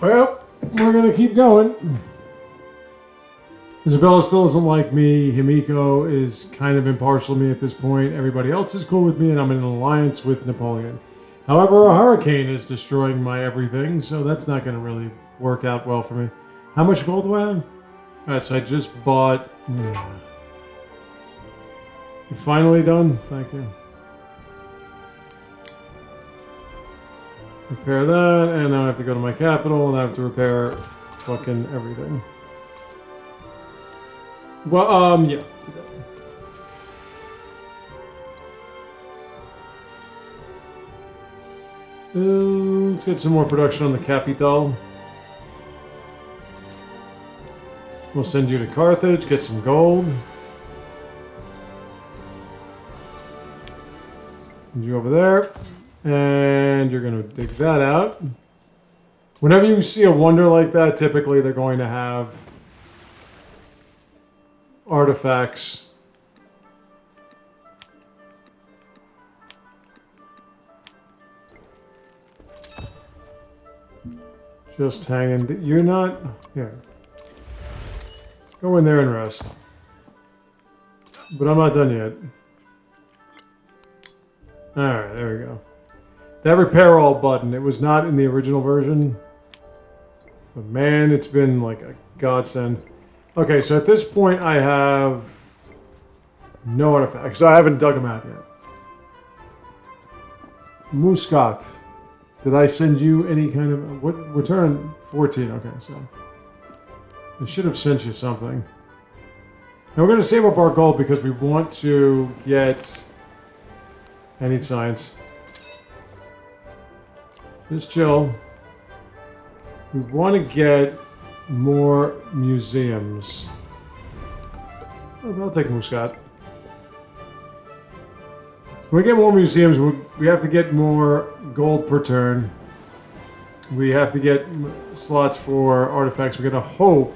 Well, we're gonna keep going. Isabella still doesn't like me. Himiko is kind of impartial to me at this point. Everybody else is cool with me, and I'm in an alliance with Napoleon. However, a hurricane is destroying my everything, so that's not going to really work out well for me. How much gold do I have? Alright, so I just bought... You finally done? Thank you. Repair that, and now I have to go to my capital, and I have to repair fucking everything. Well, yeah. Let's get some more production on the capital. We'll send you to Carthage, get some gold. Send you over there. And you're going to dig that out. Whenever you see a wonder like that, typically they're going to have artifacts. Just hanging. You're not... Here. Go in there and rest. But I'm not done yet. Alright, there we go. That repair all button, it was not in the original version. But man, it's been like a godsend. Okay, so at this point I have no artifacts. I haven't dug them out yet. Muscat. Did I send you any kind of... What? Return 14. Okay, so... I should have sent you something. Now we're going to save up our gold because we want to get... I need science. Just chill. We want to get more museums. Oh, I'll take Muscat. When we get more museums, we have to get more gold per turn. We have to get slots for artifacts. We're going to hope,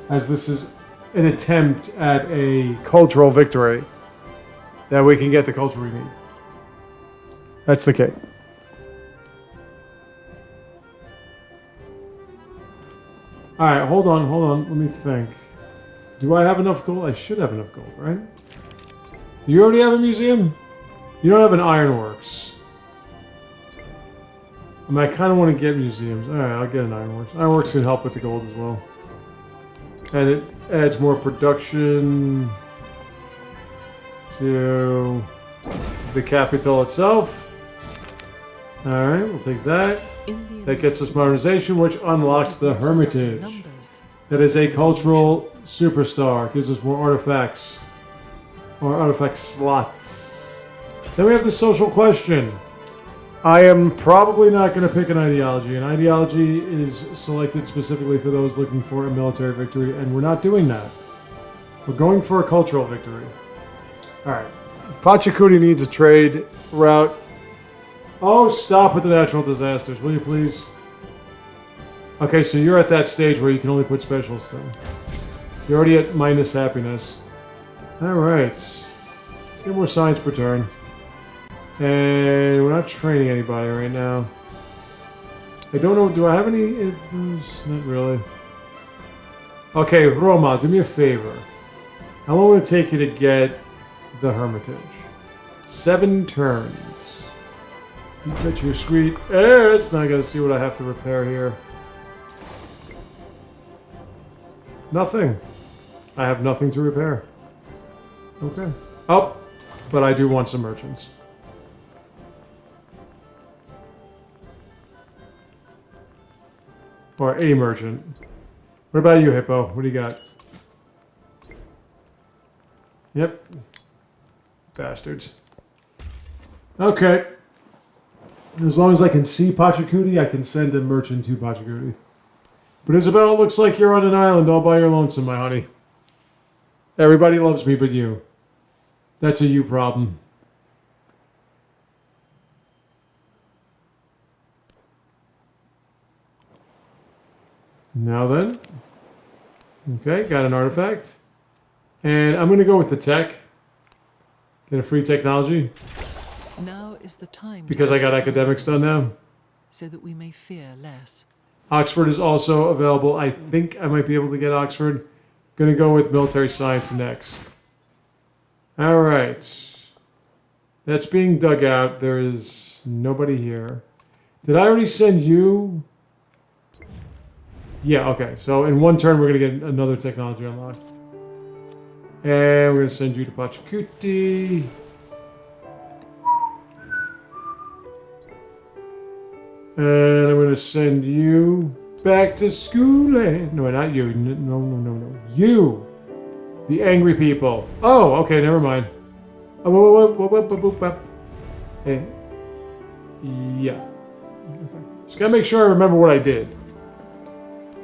as this is an attempt at a cultural victory, that we can get the culture we need. That's the case. Alright, hold on. Let me think. Do I have enough gold? I should have enough gold, right? Do you already have a museum? You don't have an ironworks. I mean, I kind of want to get museums. Alright, I'll get an ironworks. Ironworks can help with the gold as well. And it adds more production to the capital itself. Alright, we'll take that. That gets us modernization, which unlocks the Hermitage. That is a cultural superstar. Gives us more artifacts. More artifact slots. Then we have the social question. I am probably not going to pick an ideology. An ideology is selected specifically for those looking for a military victory, and we're not doing that. We're going for a cultural victory. Alright. Pachacudi needs a trade route. Oh, stop with the natural disasters, will you please? Okay, so you're at that stage where you can only put specialists in. You're already at minus happiness. Alright. Let's get more science per turn. And we're not training anybody right now. I don't know, do I have any influence? Not really. Okay, Roma, do me a favor. How long will it take you to get the Hermitage? 7 turns. You bet you're sweet. It's not gonna see what I have to repair here. Nothing. I have nothing to repair. Okay. Oh, but I do want some merchants. Or a merchant. What about you, Hippo? What do you got? Yep. Bastards. Okay. As long as I can see Pachacudi, I can send a merchant to Pachacudi. But Isabel, it looks like you're on an island all by your lonesome, my honey. Everybody loves me but you. That's a you problem. Now then. Okay, got an artifact. And I'm going to go with the tech. Get a free technology. Now is the time because I got academics done now. So that we may fear less. Oxford is also available. I think I might be able to get Oxford. Gonna go with military science next. All right. That's being dug out. There is nobody here. Did I already send you? Yeah, okay. So in one turn, we're going to get another technology unlocked. And we're going to send you to Pachacuti. And I'm going to send you back to school. No, not you. No. You. The angry people. Oh, okay, never mind. Hey. Yeah. Okay. Just gotta make sure I remember what I did.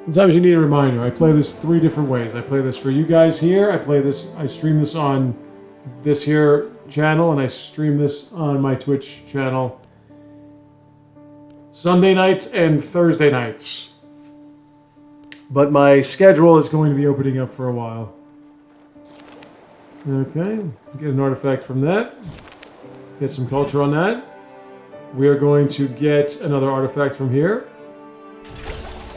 Sometimes you need a reminder. I play this 3 different ways. I play this for you guys here. I stream this on this here channel, and I stream this on my Twitch channel Sunday nights and Thursday nights. But my schedule is going to be opening up for a while. Okay, get an artifact from that. Get some culture on that. We are going to get another artifact from here.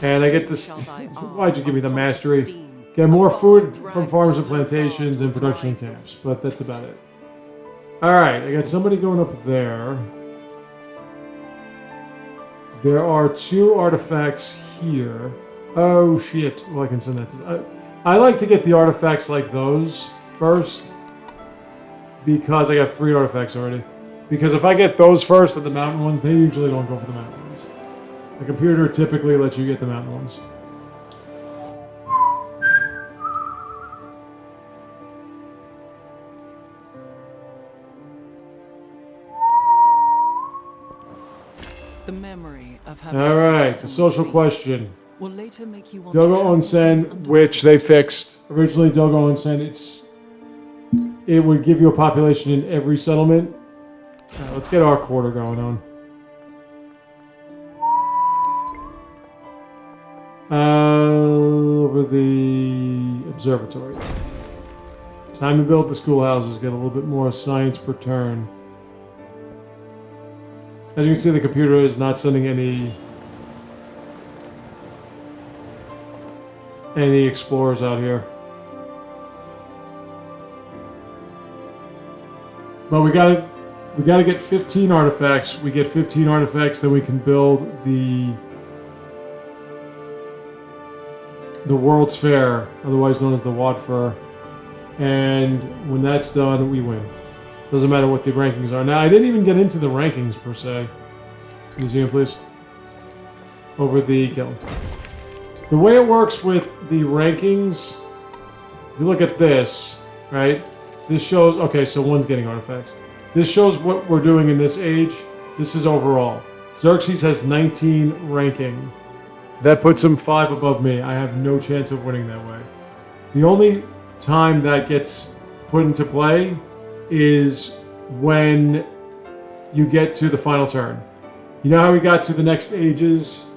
And I get this... Why'd you give me the mastery? Get more food from farms and plantations and production camps. But that's about it. Alright, I got somebody going up there. There are 2 artifacts here. Oh, shit. Well, I can send that to... I like to get the artifacts like those first. Because I got 3 artifacts already. Because if I get those first and the mountain ones, they usually don't go for the mountain ones. The computer typically lets you get the mountain ones. The memory of her. Alright, the social question. Will later make you want Dogo Onsen, which they fixed. Originally, Dogo Onsen, it would give you a population in every settlement. Let's get our quarter going on. Over the observatory. Time to build the schoolhouses. Get a little bit more science per turn. As you can see, the computer is not sending any explorers out here. But we gotta get 15 artifacts. We get 15 artifacts, then we can build the World's Fair, otherwise known as the Wadfur. And when that's done, we win. Doesn't matter what the rankings are. Now, I didn't even get into the rankings, per se. Museum, please. Over the kiln. The way it works with the rankings, if you look at this, right? This shows, okay, so one's getting artifacts. This shows what we're doing in this age. This is overall. Xerxes has 19 ranking. That puts him 5 above me. I have no chance of winning that way. The only time that gets put into play is when you get to the final turn. You know how we got to the next ages?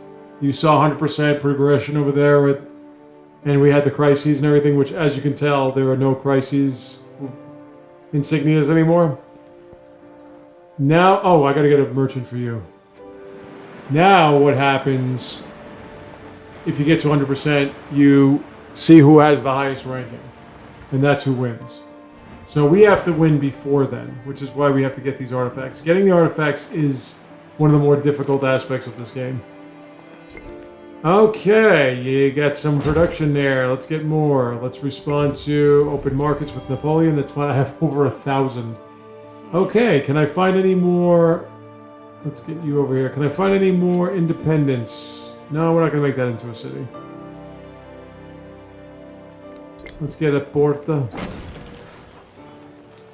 You saw 100% progression over there, and we had the crises and everything, which, as you can tell, there are no crises insignias anymore. Now, oh, I gotta get a merchant for you. Now what happens, if you get to 100%, you see who has the highest ranking, and that's who wins. So we have to win before then, which is why we have to get these artifacts. Getting the artifacts is one of the more difficult aspects of this game. Okay, you got some production there. Let's get more. Let's respond to open markets with Napoleon. That's fine. I have over 1,000. Okay, can I find any more? Let's get you over here. Can I find any more independence? No, we're not going to make that into a city. Let's get a Porta.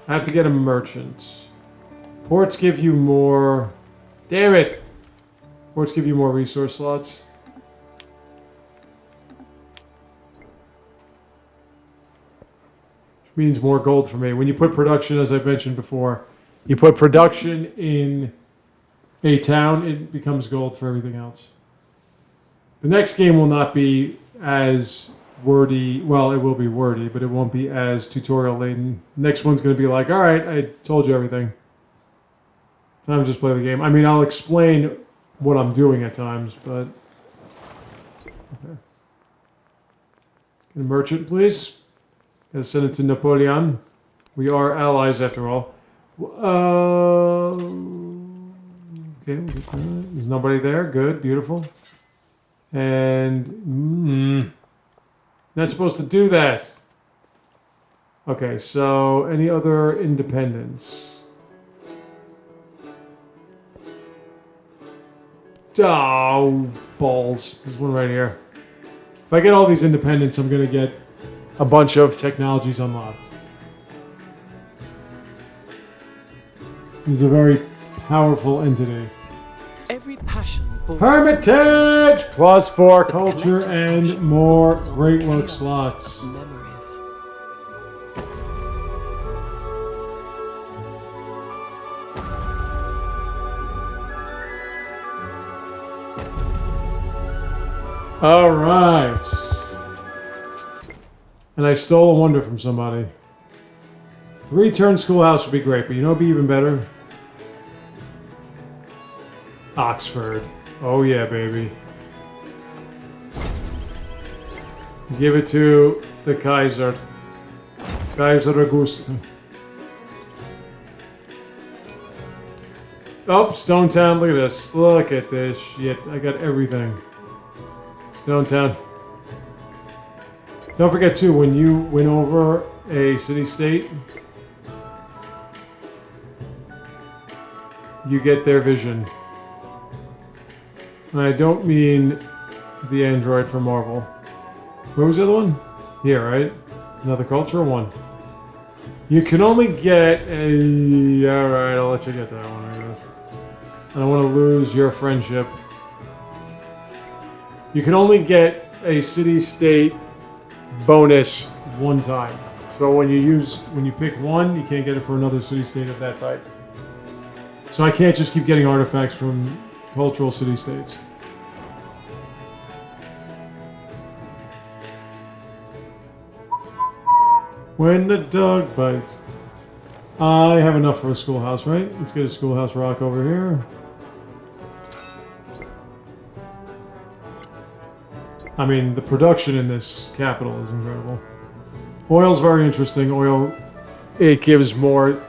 I have to get a merchant. Ports give you more... Damn it! Ports give you more resource slots. Which means more gold for me. When you put production, as I've mentioned before, you put production in a town, it becomes gold for everything else. The next game will not be as wordy. Well, it will be wordy, but it won't be as tutorial laden. Next one's going to be like, all right, I told you everything. I'm just playing the game. I mean, I'll explain what I'm doing at times, but Okay. Get a merchant, please. Gotta send it to Napoleon. We are allies after all. Okay, there's nobody there. Good, beautiful. And not supposed to do that. Okay, so any other independence? Oh, balls. There's one right here. If I get all these independents, I'm gonna get a bunch of technologies unlocked. He's a very powerful entity. Every passion. Hermitage! +4 culture and more great work slots. Memories. All right. And I stole a wonder from somebody. 3-turn schoolhouse would be great, but you know what'd be even better? Oxford. Oh yeah, baby. Give it to the Caesar. Caesar Augustus. Oh, Stonetown, look at this. Look at this shit. I got everything. Stonetown. Don't forget too, when you win over a city-state, you get their vision. And I don't mean the android from Marvel. Where was the other one? Here, right? It's another cultural one. You can only get a... Alright, I'll let you get that one, I guess. I don't want to lose your friendship. You can only get a city-state bonus one time. So when you pick one, you can't get it for another city-state of that type. So I can't just keep getting artifacts from cultural city-states. When the dog bites. I have enough for a schoolhouse, right? Let's get a schoolhouse rock over here. I mean, the production in this capital is incredible. Oil's very interesting. Oil, it gives more...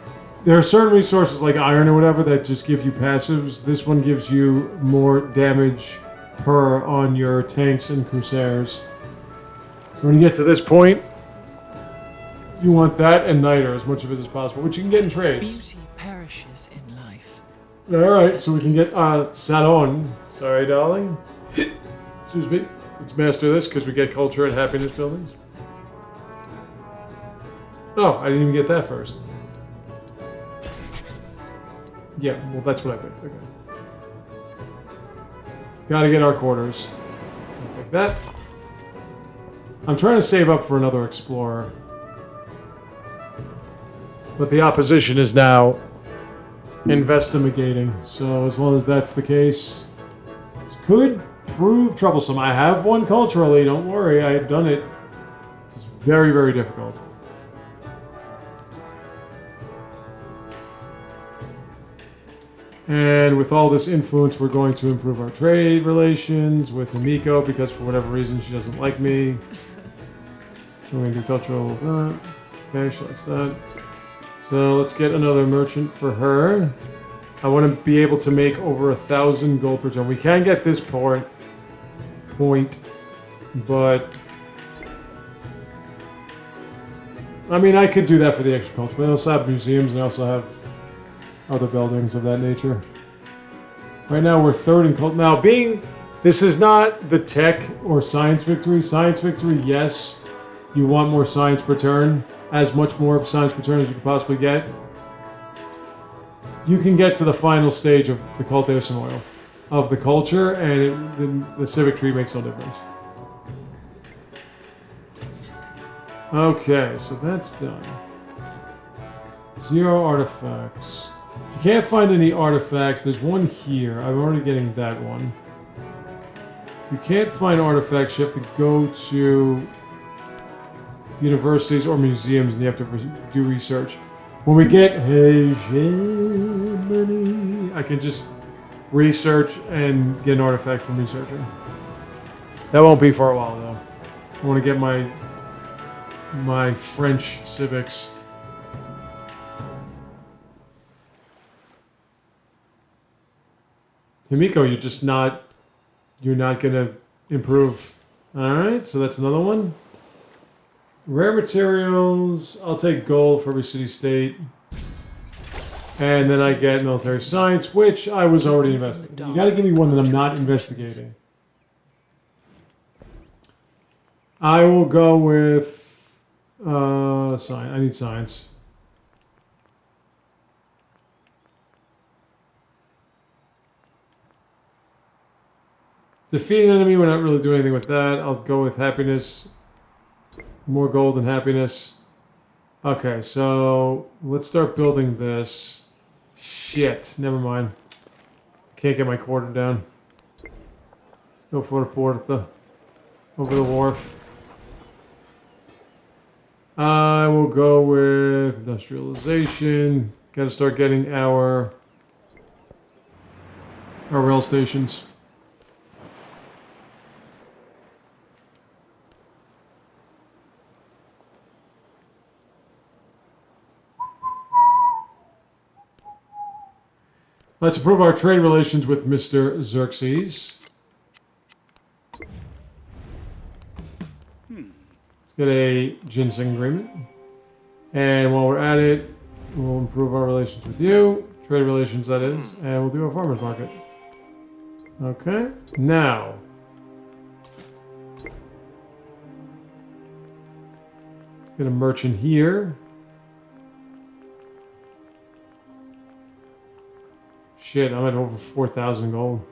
There are certain resources like iron or whatever that just give you passives. This one gives you more damage per on your tanks and crusaders. So when you get to this point, you want that and niter, as much of it as possible, which you can get in trades. Beauty perishes in life. Alright, so we can get Salon. Sorry, darling. Excuse me. Let's master this because we get culture and happiness buildings. Oh, I didn't even get that first. Yeah, well, that's what I picked. Okay. Gotta get our quarters. I'll take that. I'm trying to save up for another explorer. But the opposition is now investigating. So as long as that's the case, this could prove troublesome. I have one culturally, don't worry, I have done it. It's very, very difficult. And with all this influence, we're going to improve our trade relations with Himiko because for whatever reason she doesn't like me. We're going to do cultural. Okay, she likes that. So let's get another merchant for her. I want to be able to make over 1,000 gold per ton. We can get this point, but I mean, I could do that for the extra culture. But I also have museums and I also have other buildings of that nature. Right now we're third in culture. Now this is not the tech or science victory. Science victory, yes. You want more science per turn. As much more science per turn as you can possibly get. You can get to the final stage of the cultivation oil. Of the culture, and the civic tree makes no difference. Okay, so that's done. 0 artifacts. If you can't find any artifacts, there's one here. I'm already getting that one. If you can't find artifacts, you have to go to universities or museums and you have to do research. When we get hegemony, I can just research and get an artifact from researching. That won't be for a while though. I want to get my French civics. Himiko, you're not gonna improve. Alright, so that's another one. Rare materials, I'll take gold for every city-state. And then I get military science, which I was already investigating. You gotta give me one that I'm not investigating. I will go with science. I need science. Defeat an enemy, we're not really doing anything with that. I'll go with happiness. More gold than happiness. Okay, so let's start building this. Shit, never mind. Can't get my quarter down. Let's go for the port over the wharf. I will go with industrialization. Got to start getting our rail stations. Let's improve our trade relations with Mr. Xerxes. Let's get a ginseng agreement. And while we're at it, we'll improve our relations with you. Trade relations, that is. And we'll do a farmer's market. Okay. Now. Let's get a merchant here. Shit, I'm at over 4,000 gold.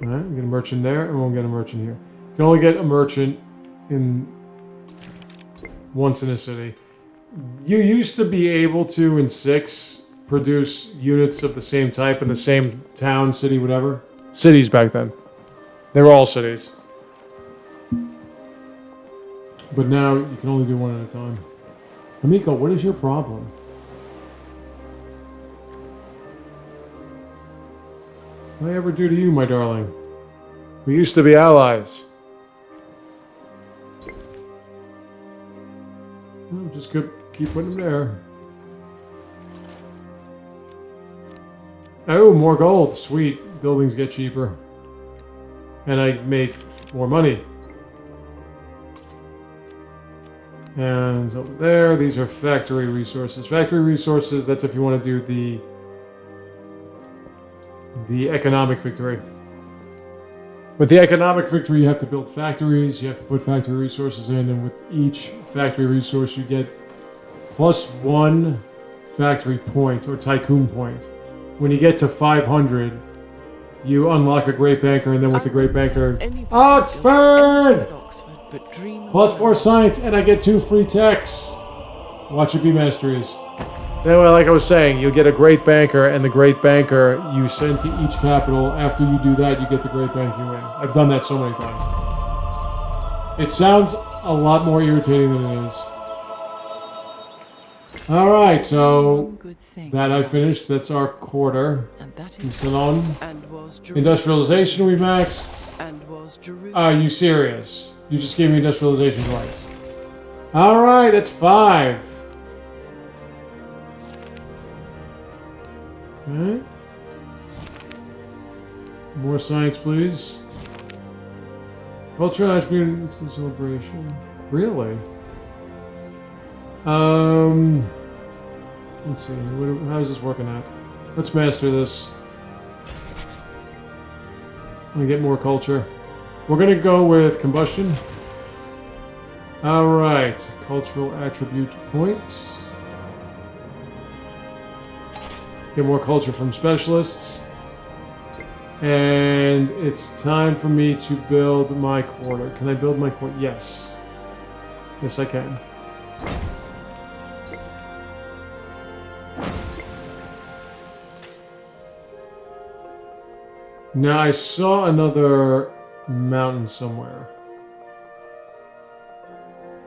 Alright, we'll get a merchant there, and we'll get a merchant here. You can only get a merchant once in a city. You used to be able to, in 6, produce units of the same type in the same town, city, whatever. Cities back then. They were all cities. But now, you can only do one at a time. Himiko, what is your problem? What did I ever do to you, my darling? We used to be allies. Well, just keep putting them there. Oh, more gold. Sweet. Buildings get cheaper. And I make more money. And over there, these are factory resources. Factory resources, that's if you want to do the economic victory. With the economic victory, you have to build factories, you have to put factory resources in, and with each factory resource, you get +1 factory point or tycoon point. When you get to 500, you unlock a great banker, and then with the great banker, Oxford! +4 science, and I get 2 free techs. Watch it be masteries. Anyway, like I was saying, you'll get a great banker, and the great banker you send to each capital. After you do that, you get the great bank you win. I've done that so many times. It sounds a lot more irritating than it is. Alright, so that I finished. That's our quarter. Salon. Industrialization we maxed. Are you serious? You just gave me industrialization twice. Alright, that's 5. Okay. More science, please. Cultural attribute and celebration. Really? Let's see. How is this working out? Let's master this. I'm gonna get more culture. We're gonna go with combustion. Alright. Cultural attribute points. Get more culture from specialists. And it's time for me to build my quarter. Can I build my quarter? Yes. Yes, I can. Now, I saw another mountain somewhere.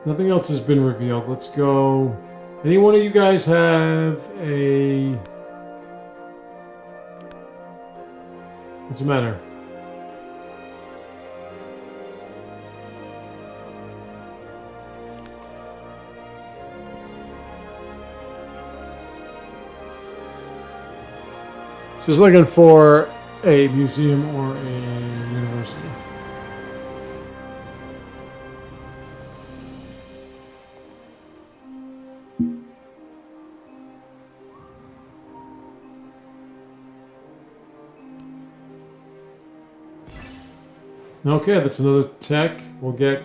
Nothing else has been revealed. Let's go. Any one of you guys have a... What's the matter? Just looking for a museum or a university. Okay, that's another tech. We'll get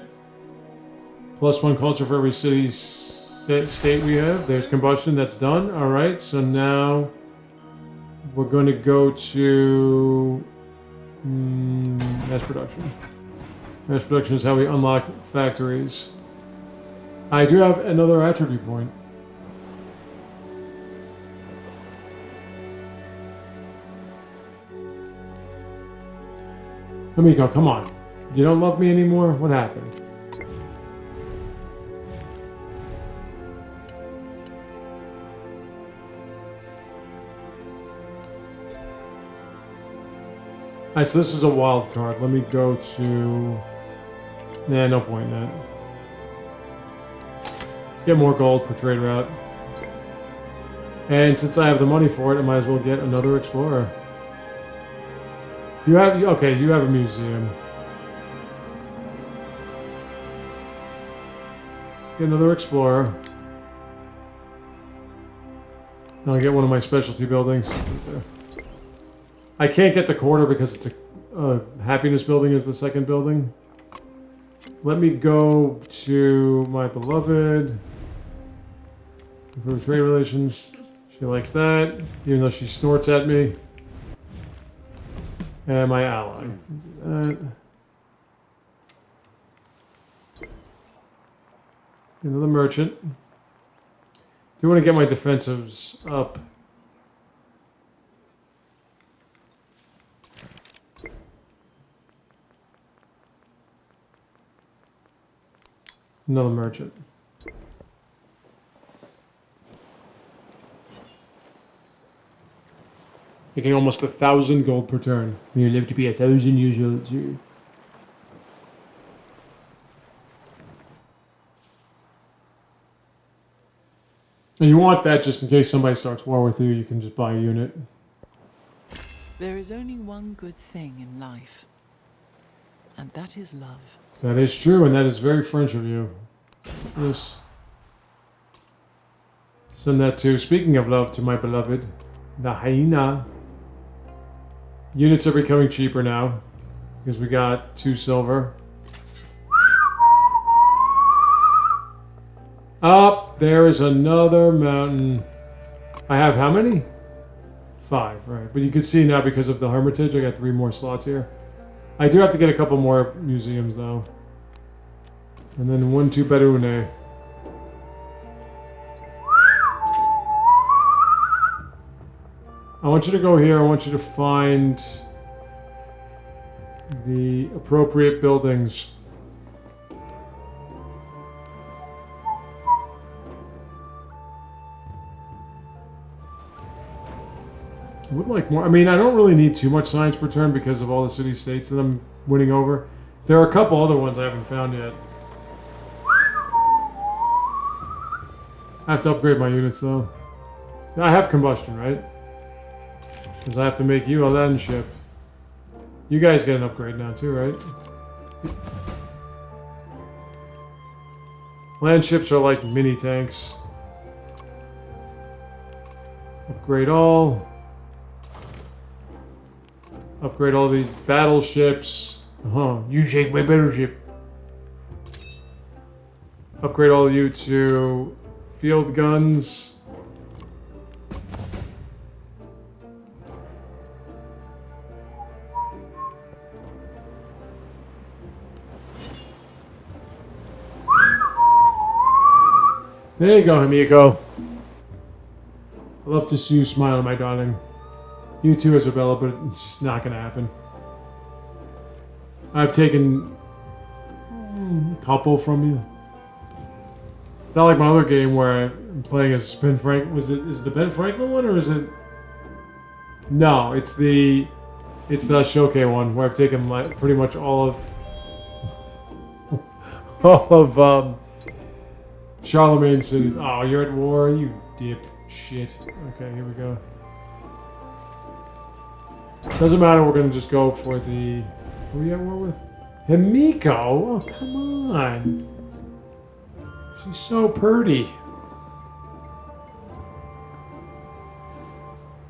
+1 culture for every city state we have. There's combustion, that's done. Alright, so now we're going to go to mass production. Mass production is how we unlock factories. I do have another attribute point. Amico, come on. You don't love me anymore? What happened? Alright, so this is a wild card. Let me go to... Nah, no point in that. Let's get more gold per trade route. And since I have the money for it, I might as well get another explorer. You have... Okay, you have a museum. Let's get another explorer. I'll get one of my specialty buildings. Right there. I can't get the quarter because it's a happiness building is the second building. Let me go to my beloved. Improve trade relations. She likes that, even though she snorts at me. And my ally. Do that. Another merchant. Do want to get my defensives up. Another merchant. Making almost 1,000 gold per turn. You live to be 1,000 years old too. And you want that just in case somebody starts war with you, you can just buy a unit. There is only one good thing in life, and that is love. That is true, and that is very French of you. Yes. Send that to, speaking of love, to my beloved, the hyena. Units are becoming cheaper now, because we got 2 silver. Up, there is another mountain. I have how many? 5, right. But you can see now, because of the Hermitage, I got 3 more slots here. I do have to get a couple more museums, though. And then 1, 2 Berune. I want you to go here. I want you to find the appropriate buildings. I would like more. I mean, I don't really need too much science per turn because of all the city-states that I'm winning over. There are a couple other ones I haven't found yet. I have to upgrade my units, though. I have combustion, right? Because I have to make you a land ship. You guys get an upgrade now, too, right? Land ships are like mini tanks. Upgrade all. Upgrade all the battleships. You shake my battleship. Upgrade all of you to field guns. There you go, Himiko. I love to see you smile, my darling. You too, Isabella, but it's just not going to happen. I've taken a couple from you. It's not like my other game where I'm playing as Ben Franklin. Is it the Ben Franklin one, or is it? No, it's the Shoke one where I've taken like pretty much all of Charlemagne's cities. Oh, you're at war, you dip shit. Okay, here we go. Doesn't matter, we're gonna just go for the... Who are we at war with? Himiko? Oh, come on. She's so pretty.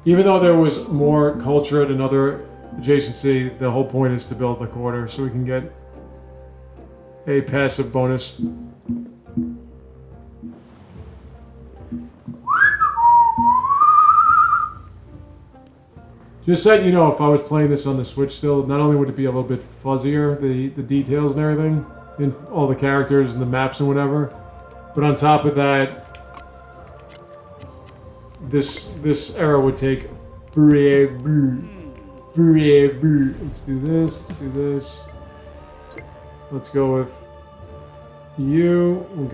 Even though there was more culture at another adjacency, the whole point is to build the quarter so we can get a passive bonus. Just so you know, if I was playing this on the Switch still, not only would it be a little bit fuzzier, the details and everything, in all the characters and the maps and whatever, but on top of that, this era would take forever. Forever. Let's do this, let's do this. Let's go with you. We'll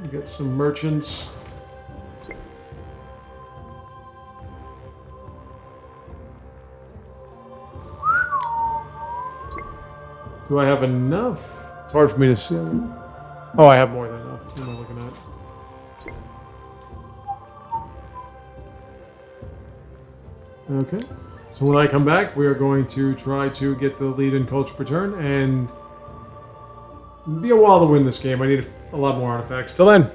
get some merchants. Do I have enough? It's hard for me to see. Oh, I have more than enough. What am I looking at? Okay. So when I come back, we are going to try to get the lead in culture per turn, and it'll be a while to win this game. I need a lot more artifacts. Till then.